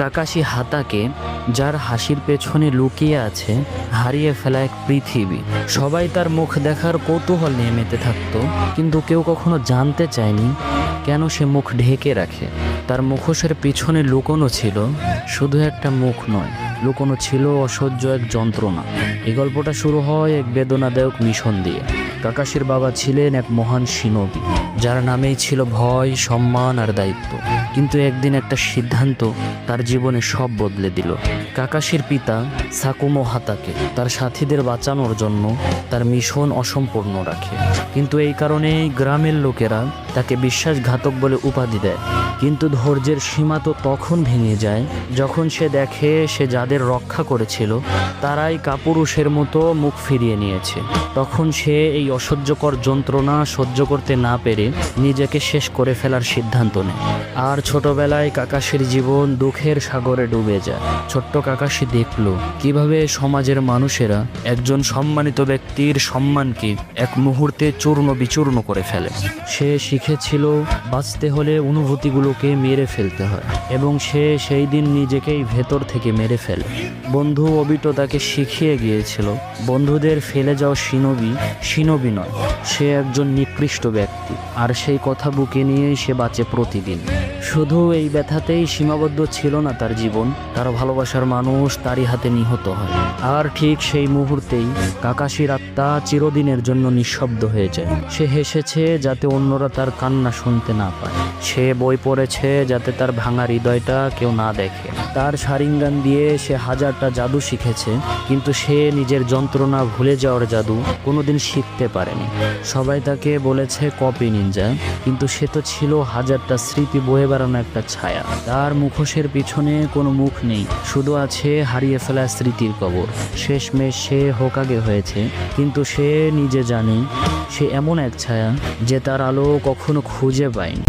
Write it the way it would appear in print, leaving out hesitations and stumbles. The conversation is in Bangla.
কাকাশি হাতাকে, যার হাসির পেছনে লুকিয়ে আছে হারিয়ে ফেলা এক পৃথিবী। সবাই তার মুখ দেখার কৌতূহল নিয়ে মেতে থাকতো, কিন্তু কেউ কখনো জানতে চায়নি কেন সে মুখ ঢেকে রাখে। তার মুখোশের পিছনে লুকোনো ছিল শুধু একটা মুখ নয়, লুকোনো ছিল অসহ্য এক যন্ত্রণা। এই গল্পটা শুরু হয় এক বেদনাদায়ক মিশন দিয়ে। কাকাশির বাবা ছিলেন এক মহান শিনবি, যার নামেই ছিল ভয়, সম্মান আর দায়িত্ব। কিন্তু একদিন একটা সিদ্ধান্ত তার জীবনে সব বদলে দিল। কাকাশির পিতা সাকুমো হাতাকে তার সাথীদের বাঁচানোর জন্য তার মিশন অসম্পূর্ণ রাখে, কিন্তু এই কারণেই গ্রামের লোকেরা তাকে বিশ্বাসঘাতক বলে উপাধি দেয়। কিন্তু ধৈর্যের সীমা তো তখন ভেঙে যায় যখন সে দেখে সে যাদের রক্ষা করেছিল তারাই কাপুরুষের মতো মুখ ফিরিয়ে নিয়েছে। তখন সে এই অসহ্যকর যন্ত্রণা সহ্য করতে না পেরে নিজেকে শেষ করে ফেলার সিদ্ধান্ত নেয়। আর ছোটবেলায় কাকাশির জীবন দুঃখের সাগরে ডুবে যায়। ছোট্ট কাকাশি দেখল কিভাবে সমাজের মানুষেরা একজন সম্মানিত ব্যক্তির সম্মানকে এক মুহূর্তে চূর্ণ বিচূর্ণ করে ফেলে। সে শিখেছিল বাঁচতে হলে অনুভূতিগুলোকে মেরে ফেলতে হয়, এবং সে সেই দিন নিজেকেই ভেতর থেকে মেরে ফেলে। বন্ধু অবিটো তাকে শিখিয়ে গিয়েছিল বন্ধুদের ফেলে যাওয়া শিনবি নয়, সে একজন নিকৃষ্ট ব্যক্তি। আর সেই কথা বুকে নিয়েই সে বাঁচে প্রতিদিন। শুধু এই ব্যথাতেই সীমাবদ্ধ ছিল না তার জীবন, তার ভালোবাসার মানুষ তারই হাতে নিহত হয়। আর ঠিক সেই মুহূর্তেই কাকাশির আত্মা চিরদিনের জন্য নিঃশব্দ হয়ে যায়। সে হেসেছে যাতে অন্যরা তার কান্না শুনতে না পায়। সে বই পড়েছে যাতে তার ভাঙা হৃদয়টা কেউ না দেখে। তার শারিঙ্গান দিয়ে সে হাজারটা জাদু শিখেছে, কিন্তু সে নিজের যন্ত্রণা ভুলে যাওয়ার জাদু কোনোদিন শিখতে পারেনি। সবাই তাকে বলেছে কপি নিনজা, কিন্তু সে তো ছিল হাজারটা স্মৃতি বয়ে বেড়ানো একটা ছায়া। তার মুখোশের পিছনে কোনো মুখ নেই, শুধু আছে হারিয়ে ফেলা স্মৃতির কবর। শেষমেশ সে হোকাগে হয়েছে, কিন্তু সে নিজে জানে সে এমন এক ছায়া যে তার আলো কখনো খুঁজে পায়নি।